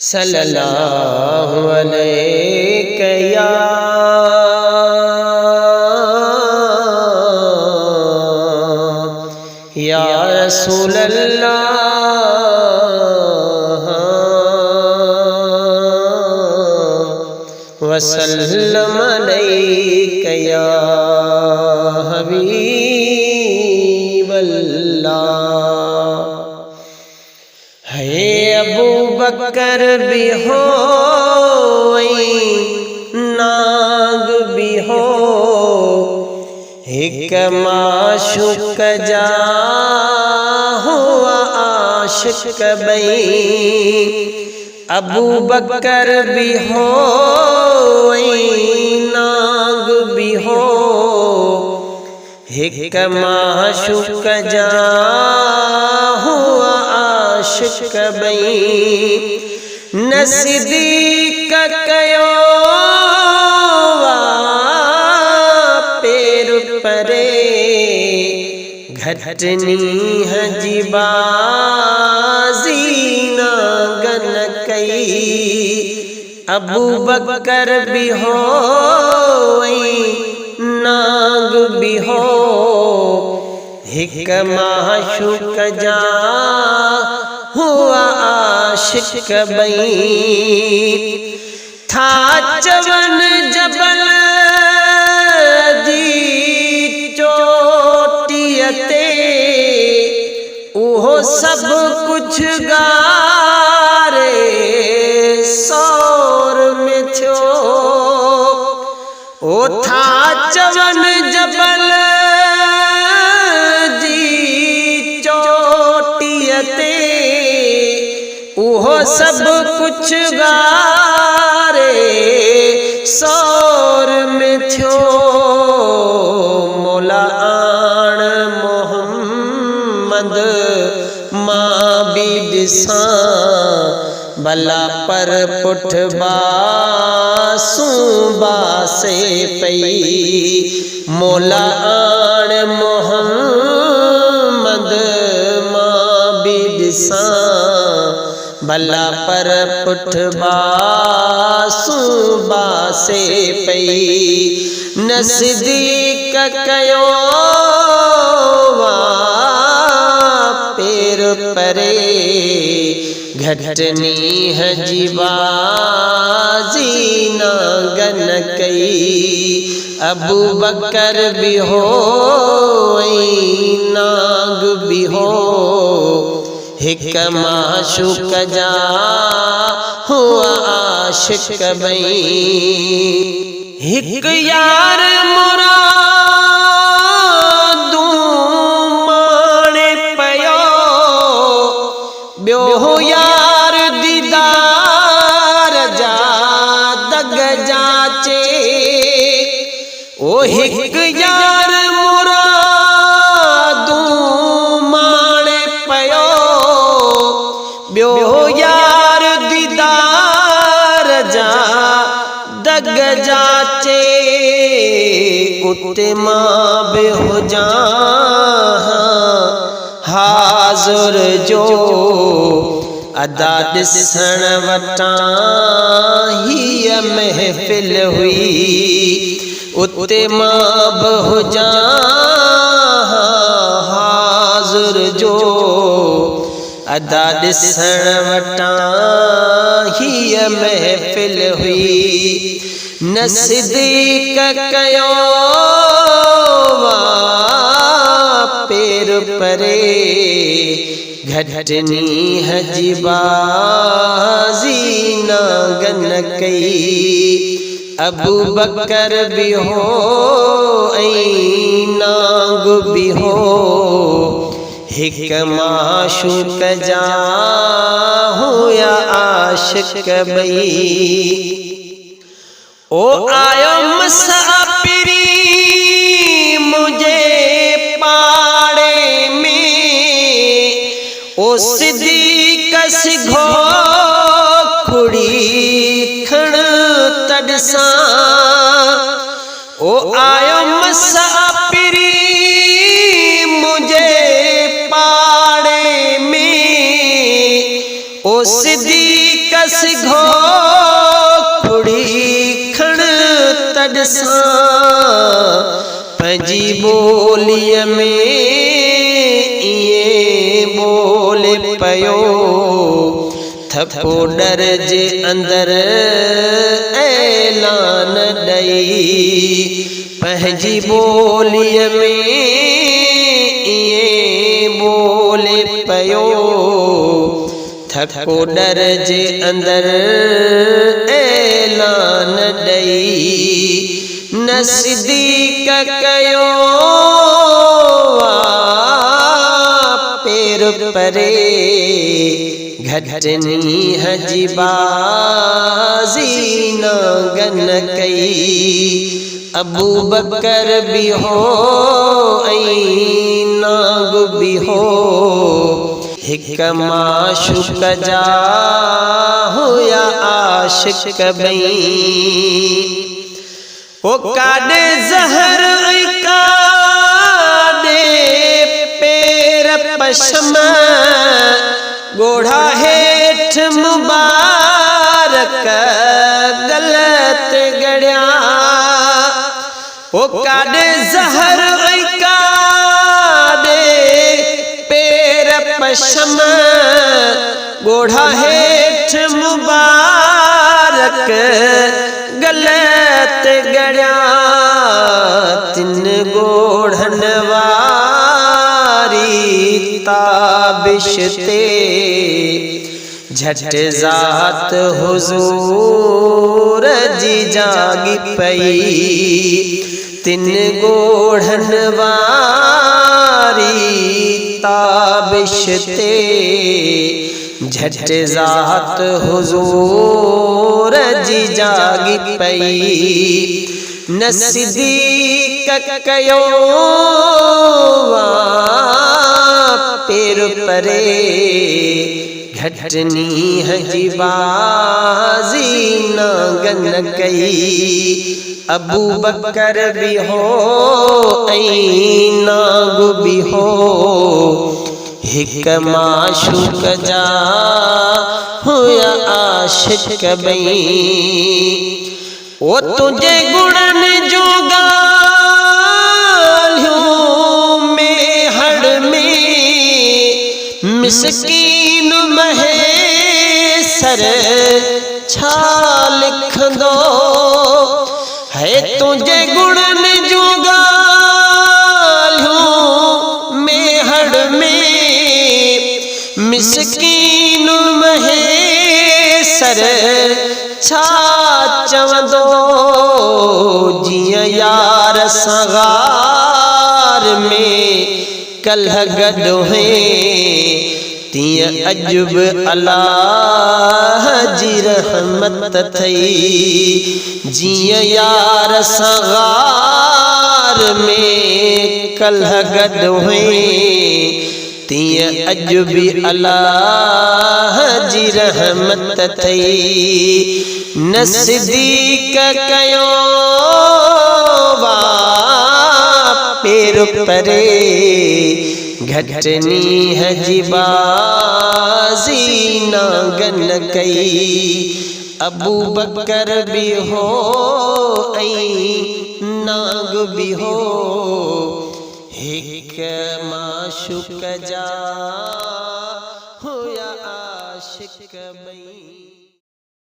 सल्लल्लाहु अलैहि या रसूल अल्लाह वसल्लम अलैका या हबीब अल्लाह। है अबू बकर भी हो नाग भी हो एक माशुक जा हुआ आशिक बई। अबू बकर भी हो नाग भी हो एक माशुक जा हुआ आशिक बई। नज़दीक कयो पेर परे घटनी हजीबाजी नागन कई। अबू बकर भी हो नाग भी हो एक माशुक जा हुआ आशिक बई। था चवन जबल जी चोटियते उहो सब कुछ गारे सौर में थो। ओ था चवन जबल उहो सब कुछ गारे सौर में थो। मौला आण मोहम्मद मां भी ॾिसां भला पर पुठ बासूं बासे पई। मौला आण मोहम्मद मां भी ॾिसां भला पर पुठ बासूं बासे पई। नज़दीक कयो पेर परे घटनी हजीबाजी नागन कई। अबू बकर भी हो नाग भी हो एक माशुक जा हुआ आशिक बई। एक यार मुरादूं माणे पयो ॿियो यार दीदार जा दग जाचे। ओ एक यार ॿियो यार दीदार जा दग जाचे। उते मां बि हुजां हाज़ुर जो अदा ॾिसण वटां हीअ महफ़िल हुई। उते मां बि हुजां हाज़ुर जो अदा ॾिसण वटां हीअ महफ़िल हुई। नज़दीक कयो पेर परे घटनी हजीबाजी नागन कई। अबू बकर भी हो नाग भी हो एक माशुक जा हुआ आशिक बई। ओ आयो मुसाफिरी मुझे पाड़े में ओ सिद्दीक़ सिघो खुड़ी खण तड़सां। ओ आयो मुसाफिरी मुझे पाड़े में ओ सिद्दीक़ सिधो कुड़ी खण तॾसां पंहिंजी ॿोलीअ में इएं ॿोले पियो थको डर जे अंदरि ऐलान ॾई पंहिंजी ॿोलीअ में इएं ॿोले पियो थको डर जे अंदरि ऐलान ॾई नज़दीक कयो पेर परे घटनी हजी बाज़ी नागन कई अबू बकर भी हो ऐं नाग भी हो हिक माशूक जा हुया आशिक बई ओ काॾे ज़हर ऐं काॾे पेर पशम ॻोढ़ा हेठ मुबारक गलत गड़िया ओ काॾे ज़हर ऐं काॾे पेर पशम ॻोढ़ा हेठ मुबारक गलत गड़िया तिन ॻोढ़न वारी ताबिश ते झट ज़ात हुज़ूर जी जागी पई तिन ॻोढ़न वारी ताबिश ते झट ज़ात हुज़ूर जी जागी पई नज़दीक कयो पेर परे घटनी हजी बाज़ी नागन कई अबू बकर भी हो ऐं नाग भी हो हिक माशूक जा हुया आशिक बई ओ तुझे गुणन जो गालियों में हड़ में मिस्कीन महेसर छा लिखंदो है तुझे गुणन जो गालियों में हड़ में मिस्कीन महेसर छा चवंदो जिया यार सगार में कल्ह गॾु हैं तीअं अॼु बि अल्लाह जी रहमत थई जिया यार सगार में कल्ह गॾु हैं तीअं अॼु बि अल्लाह जी रहमत थई नज़दीक कयो पेर परे घटनी हजी बाज़ी नागन कई अबू बकर भी हो ऐं नाग भी हो हिक माशूक जा हुया आशिक बई।